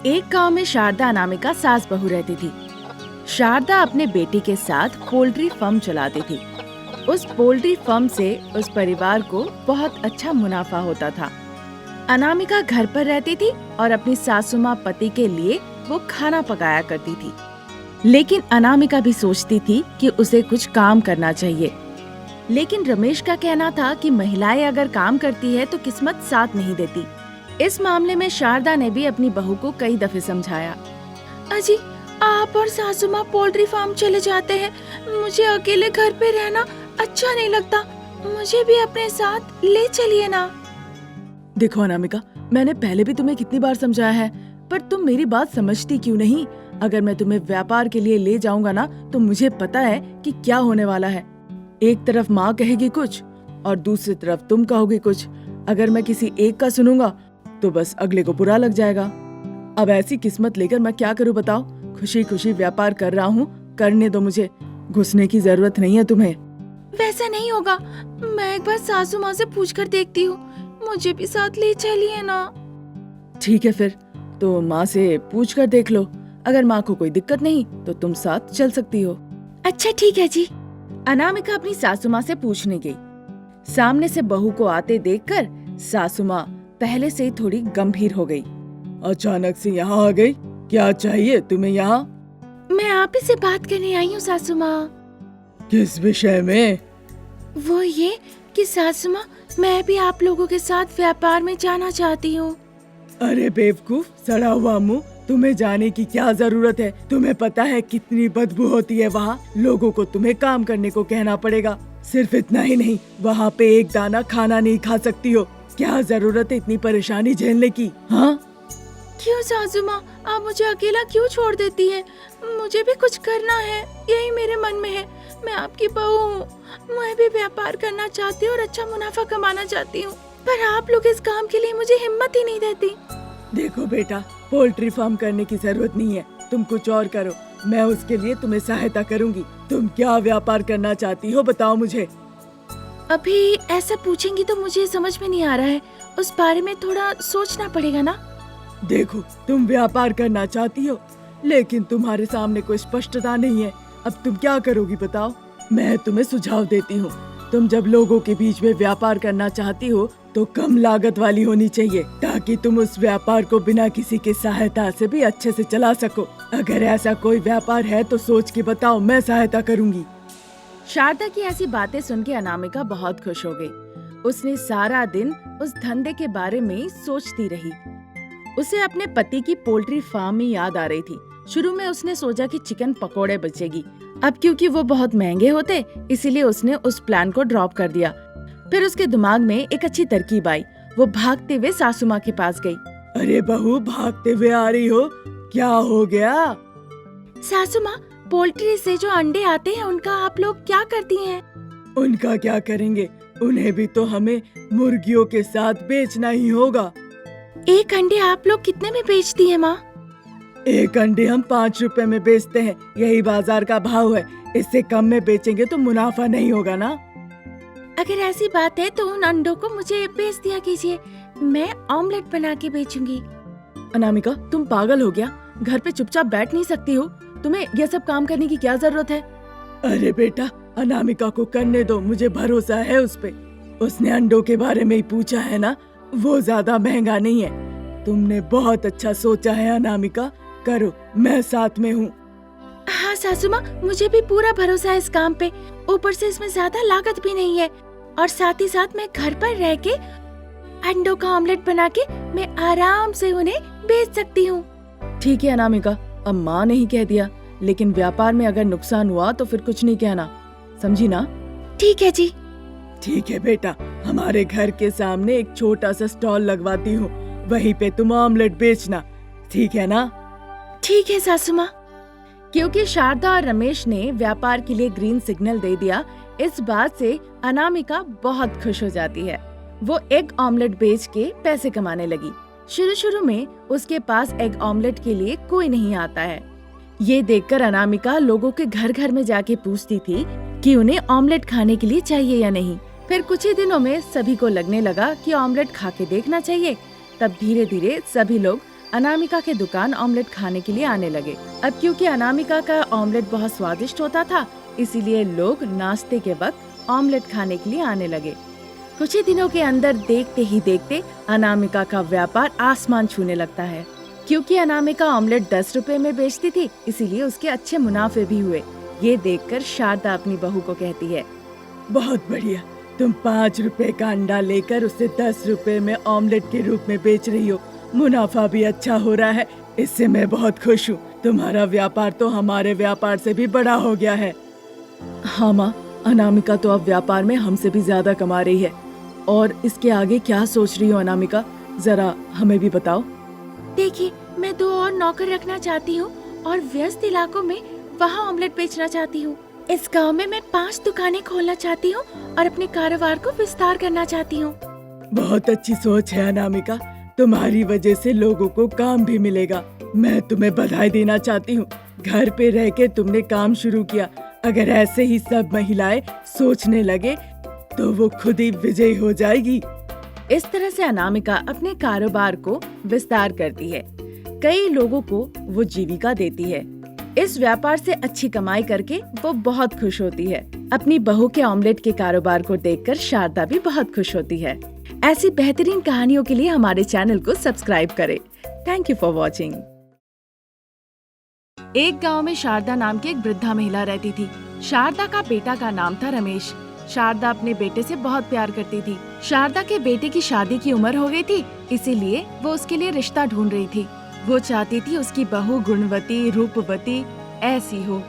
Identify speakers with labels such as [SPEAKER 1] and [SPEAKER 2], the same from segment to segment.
[SPEAKER 1] एक गांव में शारदा अनामिका सास बहू रहती थी। शारदा अपने बेटी के साथ पोल्ट्री फार्म चलाती थी। उस पोल्ट्री फार्म से उस परिवार को बहुत अच्छा मुनाफा होता था। अनामिका घर पर रहती थी और अपनी सासू माँ पति के लिए वो खाना पकाया करती थी। लेकिन अनामिका भी सोचती थी कि उसे कुछ काम करना चाहिए। लेकिन रमेश का कहना था कि महिलाएं अगर काम करती है तो किस्मत साथ नहीं देती। इस मामले में शारदा ने भी अपनी बहू को कई दफे समझाया। अजी, आप और सासू माँ पोल्ट्री फार्म चले जाते हैं, मुझे अकेले घर पे रहना अच्छा नहीं लगता, मुझे भी अपने साथ ले चलिए ना। देखो अनामिका, मैंने पहले भी तुम्हें कितनी बार समझाया है, पर तुम मेरी बात समझती क्यों नहीं? अगर मैं तुम्हें व्यापार के लिए ले जाऊंगा ना, तो मुझे पता है कि क्या होने वाला है। एक तरफ माँ कहेगी कुछ और दूसरी तरफ तुम कहोगी कुछ। अगर मैं किसी एक का सुनूंगा तो बस अगले को बुरा लग जाएगा। अब ऐसी किस्मत लेकर मैं क्या करूं बताओ? खुशी खुशी व्यापार कर रहा हूं, करने दो मुझे, घुसने की जरूरत नहीं है तुम्हें। वैसा नहीं होगा, मैं एक बार सासू माँ से पूछ कर देखती हूँ, मुझे भी साथ ले चलिए ना। ठीक है फिर, तो माँ से पूछ कर देख लो। अगर माँ को कोई दिक्कत नहीं तो तुम साथ चल सकती हो। अच्छा ठीक है जी। अनामिका अपनी सासू माँ से पूछने गई। सामने से बहू को आते देखकर सासू माँ पहले से ही थोड़ी गंभीर हो गई। अचानक से यहाँ आ गई, क्या चाहिए तुम्हें यहाँ? मैं आप ही से बात करने आई हूँ सासू माँ। किस विषय में? वो ये कि सासू माँ, मैं भी आप लोगों के साथ व्यापार में जाना चाहती हूँ। अरे बेवकूफ, सड़ा हुआ मुँह, तुम्हें जाने की क्या जरूरत है? तुम्हें पता है कितनी बदबू होती है वहाँ। लोगों को तुम्हें काम करने को कहना पड़ेगा। सिर्फ इतना ही नहीं, वहाँ पे एक दाना खाना नहीं खा सकती हो। क्या जरूरत है इतनी परेशानी झेलने की? हाँ क्यों सासू माँ, आप मुझे अकेला क्यों छोड़ देती हैं? मुझे भी कुछ करना है, यही मेरे मन में है। मैं आपकी बहू हूँ, मैं भी व्यापार करना चाहती हूँ और अच्छा मुनाफा कमाना चाहती हूँ, पर आप लोग इस काम के लिए मुझे हिम्मत ही नहीं देती। देखो बेटा, पोल्ट्री फार्म करने की जरूरत नहीं है, तुम कुछ और करो, मैं उसके लिए तुम्हें सहायता करूंगी। तुम क्या व्यापार करना चाहती हो बताओ मुझे। अभी ऐसा पूछेंगी तो मुझे समझ में नहीं आ रहा है, उस बारे में थोड़ा सोचना पड़ेगा ना। देखो, तुम व्यापार करना चाहती हो, लेकिन तुम्हारे सामने कोई स्पष्टता नहीं है। अब तुम क्या करोगी बताओ? मैं तुम्हें सुझाव देती हूँ। तुम जब लोगों के बीच में व्यापार करना चाहती हो तो कम लागत वाली होनी चाहिए, ताकि तुम उस व्यापार को बिना किसी की सहायता से भी अच्छे से चला सको। अगर ऐसा कोई व्यापार है तो सोच के बताओ, मैं सहायता करूँगी। शारदा की ऐसी बातें सुन के अनामिका बहुत खुश हो गई। उसने सारा दिन उस धंधे के बारे में ही सोचती रही। उसे अपने पति की पोल्ट्री फार्म ही याद आ रही थी। शुरू में उसने सोचा कि चिकन पकोड़े बचेगी, अब क्योंकि वो बहुत महंगे होते, इसीलिए उसने उस प्लान को ड्रॉप कर दिया। फिर उसके दिमाग में एक अच्छी तरकीब आई। वो भागते हुए सासू माँ के पास गई। अरे बहू, भागते हुए आ रही हो, क्या हो गया? सासू माँ, पोल्ट्री से जो अंडे आते हैं उनका आप लोग क्या करती हैं? उनका क्या करेंगे, उन्हें भी तो हमें मुर्गियों के साथ बेचना ही होगा। एक अंडे आप लोग कितने में बेचती हैं माँ? एक अंडे हम 5 रुपए में बेचते हैं, यही बाजार का भाव है। इससे कम में बेचेंगे तो मुनाफा नहीं होगा ना। अगर ऐसी बात है तो उन अंडों को मुझे बेच दिया कीजिए, मैं ऑमलेट बना के बेचूंगी। अनामिका, तुम पागल हो गया? घर पे चुपचाप बैठ नहीं सकती हो? तुम्हें यह सब काम करने की क्या जरूरत है? अरे बेटा, अनामिका को करने दो, मुझे भरोसा है उस पे। उसने अंडों के बारे में ही पूछा है ना, वो ज्यादा महंगा नहीं है। तुमने बहुत अच्छा सोचा है अनामिका, करो, मैं साथ में हूँ। हाँ सासू माँ, मुझे भी पूरा भरोसा है इस काम पे। ऊपर से इसमें ज्यादा लागत भी नहीं है, और साथ ही साथ मैं घर पर रह के अंडों का ऑमलेट बना के मैं आराम से उन्हें बेच सकती हूँ। ठीक है अनामिका, अब माँ ने ही कह दिया, लेकिन व्यापार में अगर नुकसान हुआ तो फिर कुछ नहीं कहना, समझी ना? ठीक है जी। ठीक है बेटा, हमारे घर के सामने एक छोटा सा स्टॉल लगवाती हूँ, वहीं पे तुम ऑमलेट बेचना, ठीक है ना? ठीक है सासू माँ। क्योंकि शारदा और रमेश ने व्यापार के लिए ग्रीन सिग्नल दे दिया, इस बात से अनामिका बहुत खुश हो जाती है। वो एग ऑमलेट बेच के पैसे कमाने लगी। शुरू में उसके पास एग ऑमलेट के लिए कोई नहीं आता है। ये देखकर अनामिका लोगों के घर घर में जाके पूछती थी कि उन्हें ऑमलेट खाने के लिए चाहिए या नहीं। फिर कुछ ही दिनों में सभी को लगने लगा कि ऑमलेट खा के देखना चाहिए। तब धीरे धीरे सभी लोग अनामिका के दुकान ऑमलेट खाने के लिए आने लगे। अब क्योंकि अनामिका का ऑमलेट बहुत स्वादिष्ट होता था, इसीलिए लोग नाश्ते के वक्त ऑमलेट खाने के लिए आने लगे। कुछ ही दिनों के अंदर देखते ही देखते अनामिका का व्यापार आसमान छूने लगता है। क्योंकि अनामिका ऑमलेट 10 रुपए में बेचती थी, इसीलिए उसके अच्छे मुनाफे भी हुए। ये देखकर शारदा अपनी बहू को कहती है, बहुत बढ़िया, तुम 5 रुपए का अंडा लेकर उसे 10 रुपए में ऑमलेट के रूप में बेच रही हो। मुनाफा भी अच्छा हो रहा है, इससे मैं बहुत खुश हूँ। तुम्हारा व्यापार तो हमारे व्यापार से भी बड़ा हो गया है। हाँ माँ, अनामिका तो अब व्यापार में हमसे भी ज्यादा कमा रही है। और इसके आगे क्या सोच रही हो अनामिका, जरा हमें भी बताओ। देखिए, मैं 2 और नौकर रखना चाहती हूँ और व्यस्त इलाकों में वहाँ ऑमलेट बेचना चाहती हूँ। इस गांव में मैं 5 दुकानें खोलना चाहती हूँ और अपने कारोबार को विस्तार करना चाहती हूँ। बहुत अच्छी सोच है अनामिका, तुम्हारी वजह से लोगों को काम भी मिलेगा। मैं तुम्हें बधाई देना चाहती हूँ। घर पे रह के तुमने काम शुरू किया। अगर ऐसे ही सब महिलाएं सोचने लगे तो वो खुद ही विजयी हो जाएगी। इस तरह से अनामिका अपने कारोबार को विस्तार करती है। कई लोगों को वो जीविका देती है। इस व्यापार से अच्छी कमाई करके वो बहुत खुश होती है। अपनी बहू के ऑमलेट के कारोबार को देखकर शारदा भी बहुत खुश होती है। ऐसी बेहतरीन कहानियों के लिए हमारे चैनल को सब्सक्राइब करें। Thank you for watching. एक गांव में शारदा नाम की एक वृद्धा महिला रहती थी। शारदा का बेटा का नाम था रमेश। शारदा अपने बेटे से बहुत प्यार करती थी। शारदा के बेटे की शादी की उम्र हो गई थी, इसीलिए वो उसके लिए रिश्ता ढूंढ रही थी। वो चाहती थी उसकी बहू गुणवती, रूपवती ऐसी हो,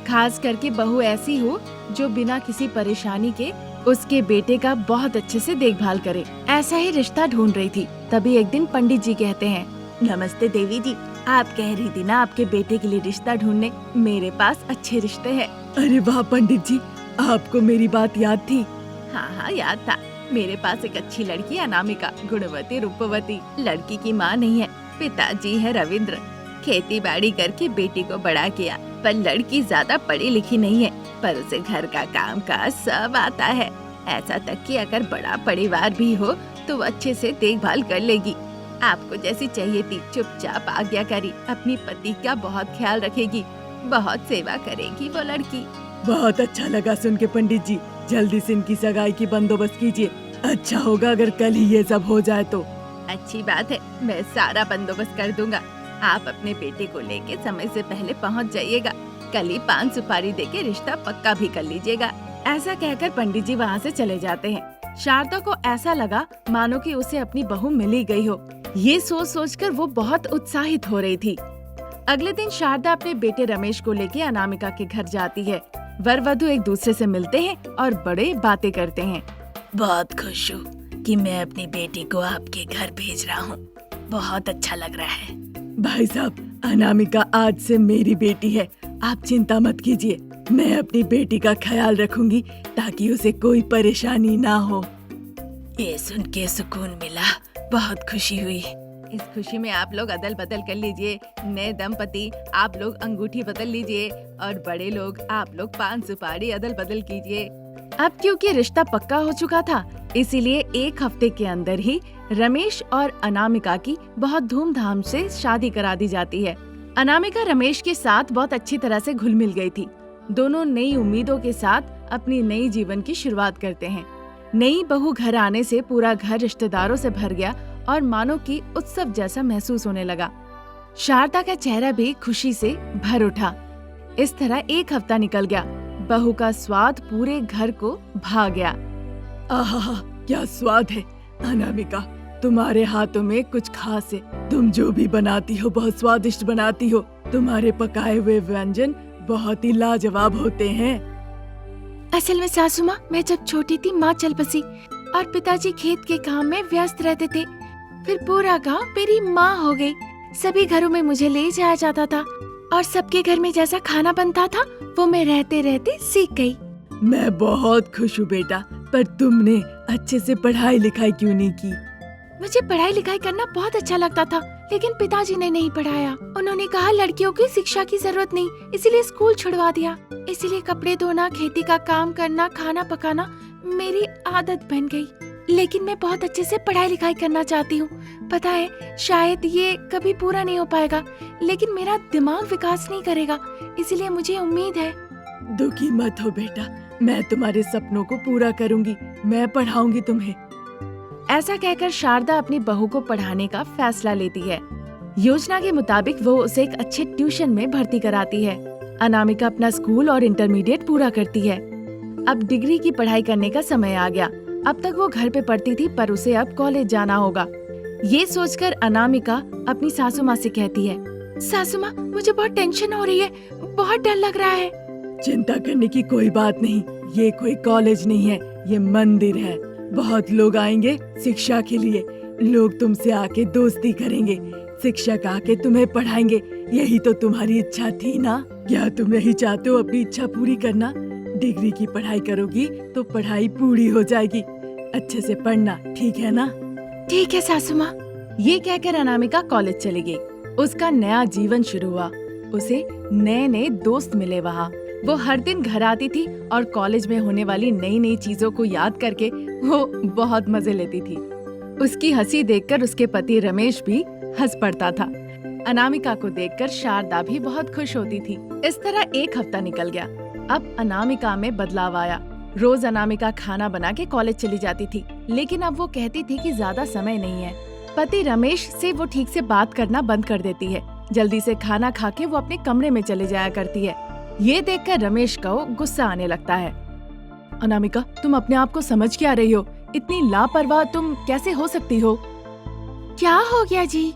[SPEAKER 1] खास करके बहू ऐसी हो जो बिना किसी परेशानी के उसके बेटे का बहुत अच्छे से देखभाल करे। ऐसा ही रिश्ता ढूंढ रही थी। तभी एक दिन पंडित जी कहते हैं, नमस्ते देवी जी, आप कह रही थी ना आपके बेटे के लिए रिश्ता ढूंढने, मेरे पास अच्छे रिश्ते हैं। अरे वाह पंडित जी, आपको मेरी बात याद थी? हाँ, याद था। मेरे पास एक अच्छी लड़की है अनामिका, गुणवती, रूपवती। लड़की की माँ नहीं है, पिताजी है रविंद्र। खेती बाड़ी करके बेटी को बड़ा किया, पर लड़की ज्यादा पढ़ी लिखी नहीं है, पर उसे घर का काम काज सब आता है। ऐसा तक कि अगर बड़ा परिवार भी हो तो वो अच्छे से देखभाल कर लेगी। आपको जैसी चाहिए थी, चुपचाप आज्ञाकारी, अपनी पति का बहुत ख्याल रखेगी, बहुत सेवा करेगी वो लड़की। बहुत अच्छा लगा सुन के पंडित जी, जल्दी से इनकी सगाई की बंदोबस्त कीजिए। अच्छा होगा अगर कल ही ये सब हो जाए तो। अच्छी बात है, मैं सारा बंदोबस्त कर दूंगा। आप अपने बेटे को लेके समय से पहले पहुंच जाइएगा। कल ही 5 सुपारी देके रिश्ता पक्का भी कर लीजिएगा। ऐसा कहकर पंडित जी वहाँ से चले जाते हैं। शारदा को ऐसा लगा मानो कि उसे अपनी बहू मिल ही गई हो। ये सोचकर वो बहुत उत्साहित हो रही थी। अगले दिन शारदा अपने बेटे रमेश को लेके अनामिका के घर जाती है। वर वधू एक दूसरे से मिलते हैं और बड़े बातें करते हैं। बहुत खुश हूँ कि मैं अपनी बेटी को आपके घर भेज रहा हूँ, बहुत अच्छा लग रहा है। भाई साहब, अनामिका आज से मेरी बेटी है, आप चिंता मत कीजिए। मैं अपनी बेटी का ख्याल रखूंगी ताकि उसे कोई परेशानी ना हो। ये सुन के सुकून मिला, बहुत खुशी हुई। इस खुशी में आप लोग अदल बदल कर लीजिए। नए दंपति आप लोग अंगूठी बदल लीजिए और बड़े लोग आप लोग 5 सुपारी अदल बदल कीजिए। अब क्योंकि रिश्ता पक्का हो चुका था, इसीलिए 1 हफ्ते के अंदर ही रमेश और अनामिका की बहुत धूमधाम से शादी करा दी जाती है। अनामिका रमेश के साथ बहुत अच्छी तरह से घुल मिल गई थी। दोनों नई उम्मीदों के साथ अपनी नई जीवन की शुरुआत करते हैं। नई बहू घर आने से पूरा घर रिश्तेदारों से भर गया और मानो कि उत्सव जैसा महसूस होने लगा। शारदा का चेहरा भी खुशी से भर उठा। इस तरह 1 हफ्ता निकल गया। बहू का स्वाद पूरे घर को भा गया। आहा, क्या स्वाद है अनामिका, तुम्हारे हाथों में कुछ खास है। तुम जो भी बनाती हो बहुत स्वादिष्ट बनाती हो। तुम्हारे पकाए हुए व्यंजन बहुत ही लाजवाब होते हैं। असल में सासू माँ, मैं जब छोटी थी माँ चल बसी और पिताजी खेत के काम में व्यस्त रहते थे। फिर पूरा गांव मेरी माँ हो गई। सभी घरों में मुझे ले जाया जाता था और सबके घर में जैसा खाना बनता था वो मैं रहते रहते सीख गई। मैं बहुत खुश हूँ बेटा, पर तुमने अच्छे से पढ़ाई लिखाई क्यों नहीं की? मुझे पढ़ाई लिखाई करना बहुत अच्छा लगता था, लेकिन पिताजी ने नहीं पढ़ाया। उन्होंने कहा लड़कियों की शिक्षा की जरूरत नहीं, इसीलिए स्कूल छुड़वा दिया। इसीलिए कपड़े धोना, खेती का काम करना, खाना पकाना मेरी आदत बन गई। लेकिन मैं बहुत अच्छे से पढ़ाई लिखाई करना चाहती हूँ। पता है शायद ये कभी पूरा नहीं हो पाएगा, लेकिन मेरा दिमाग विकास नहीं करेगा, इसलिए मुझे उम्मीद है। दुखी मत हो बेटा, मैं तुम्हारे सपनों को पूरा करूंगी, मैं पढ़ाऊंगी तुम्हें। ऐसा कहकर शारदा अपनी बहू को पढ़ाने का फैसला लेती है। योजना के मुताबिक वो उसे एक अच्छे ट्यूशन में भर्ती कराती है। अनामिका अपना स्कूल और इंटरमीडिएट पूरा करती है। अब डिग्री की पढ़ाई करने का समय आ गया। अब तक वो घर पे पढ़ती थी, पर उसे अब कॉलेज जाना होगा। ये सोचकर अनामिका अपनी सासू माँ से कहती है, सासू माँ मुझे बहुत टेंशन हो रही है, बहुत डर लग रहा है। चिंता करने की कोई बात नहीं, ये कोई कॉलेज नहीं है, ये मंदिर है। बहुत लोग आएंगे शिक्षा के लिए, लोग तुमसे आके दोस्ती करेंगे, शिक्षक आके तुम्हें पढ़ाएंगे। यही तो तुम्हारी इच्छा थी ना? क्या तुम नहीं चाहते हो अपनी इच्छा पूरी करना? डिग्री की पढ़ाई करोगी तो पढ़ाई पूरी हो जाएगी। अच्छे से पढ़ना, ठीक है ना? ठीक है सासू माँ। ये कहकर अनामिका कॉलेज चली गई। उसका नया जीवन शुरू हुआ। उसे नए नए दोस्त मिले वहाँ। वो हर दिन घर आती थी और कॉलेज में होने वाली नई नई चीजों को याद करके वो बहुत मजे लेती थी। उसकी हंसी देखकर उसके पति रमेश भी हंस पड़ता था। अनामिका को देखकर शारदा भी बहुत खुश होती थी। इस तरह एक हफ्ता निकल गया। अब अनामिका में बदलाव आया। रोज अनामिका खाना बना के कॉलेज चली जाती थी, लेकिन अब वो कहती थी कि ज्यादा समय नहीं है। पति रमेश से वो ठीक से बात करना बंद कर देती है। जल्दी से खाना खा के वो अपने कमरे में चले जाया करती है। ये देखकर रमेश को गुस्सा आने लगता है। अनामिका, तुम अपने आप को समझ क्या रही हो? इतनी लापरवाह तुम कैसे हो सकती हो? क्या हो गया जी?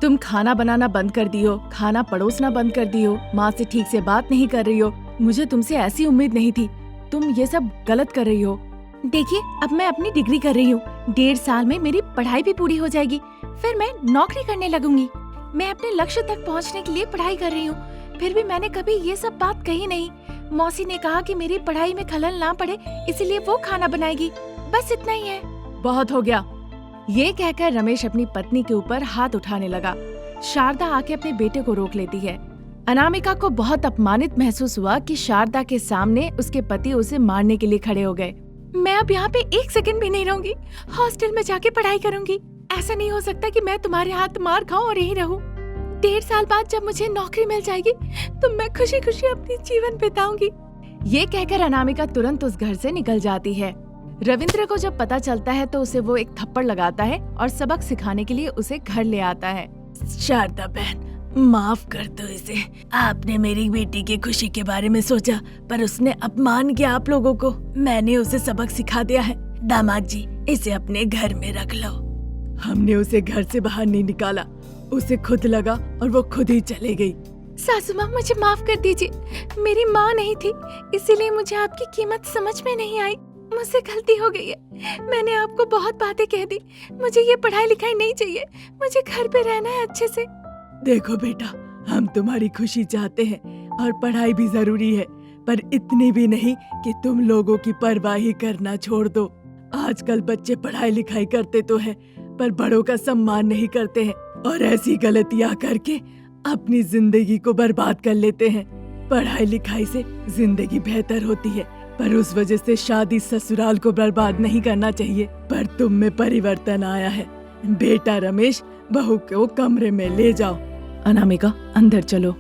[SPEAKER 1] तुम खाना बनाना बंद कर दी हो, खाना परोसना बंद कर दी हो, माँ से ठीक से बात नहीं कर रही हो। मुझे तुमसे ऐसी उम्मीद नहीं थी। तुम ये सब गलत कर रही हो। देखिए, अब मैं अपनी डिग्री कर रही हूँ। 1.5 साल में मेरी पढ़ाई भी पूरी हो जाएगी, फिर मैं नौकरी करने लगूंगी। मैं अपने लक्ष्य तक पहुँचने के लिए पढ़ाई कर रही हूँ। फिर भी मैंने कभी ये सब बात कही नहीं। मौसी ने कहा कि मेरी पढ़ाई में खलल ना पड़े, इसलिए वो खाना बनाएगी। बस इतना ही है। बहुत हो गया। ये कहकर रमेश अपनी पत्नी के ऊपर हाथ उठाने लगा। शारदा आके अपने बेटे को रोक लेती है। अनामिका को बहुत अपमानित महसूस हुआ कि शारदा के सामने उसके पति उसे मारने के लिए खड़े हो गए। मैं अब यहाँ पे 1 सेकंड भी नहीं रहूंगी, हॉस्टल में जाके पढ़ाई करूंगी। ऐसा नहीं हो सकता कि मैं तुम्हारे हाथ मार खाऊं और यहीं रहूं। 1.5 साल बाद जब मुझे नौकरी मिल जाएगी तो मैं खुशी खुशी अपनी जीवन बिताऊंगी। ये कहकर अनामिका तुरंत उस घर से निकल जाती है। रविंद्र को जब पता चलता है तो उसे वो एक थप्पड़ लगाता है और सबक सिखाने के लिए उसे घर ले आता है। शारदा बहन, माफ कर दो इसे। आपने मेरी बेटी की खुशी के बारे में सोचा, पर उसने अपमान किया आप लोगों को। मैंने उसे सबक सिखा दिया है। दामाद जी, इसे अपने घर में रख लो। हमने उसे घर से बाहर नहीं निकाला, उसे खुद लगा और वो खुद ही चले गई। सासू माँ, मुझे माफ कर दीजिए। मेरी माँ नहीं थी, इसीलिए मुझे आपकी कीमत समझ में नहीं आई। मुझसे गलती हो गई है। मैंने आपको बहुत बातें कह दी। मुझे ये पढ़ाई लिखाई नहीं चाहिए। मुझे घर पे रहना है अच्छे से। देखो बेटा, हम तुम्हारी खुशी चाहते हैं और पढ़ाई भी जरूरी है, पर इतनी भी नहीं कि तुम लोगों की परवाह ही करना छोड़ दो। आजकल बच्चे पढ़ाई लिखाई करते तो है, पर बड़ों का सम्मान नहीं करते हैं और ऐसी गलतियां करके अपनी जिंदगी को बर्बाद कर लेते हैं। पढ़ाई लिखाई से जिंदगी बेहतर होती है, पर उस वजह से शादी ससुराल को बर्बाद नहीं करना चाहिए। पर तुम में परिवर्तन आया है। बेटा रमेश, बहू को कमरे में ले जाओ। अनामिका, अंदर चलो।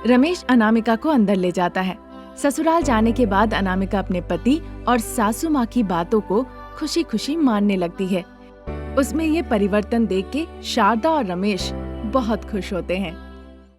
[SPEAKER 1] रमेश अनामिका को अंदर ले जाता है। ससुराल जाने के बाद अनामिका अपने पति और सासू माँ की बातों को खुशी खुशी मानने लगती है। उसमें ये परिवर्तन देख के शारदा और रमेश बहुत खुश होते हैं।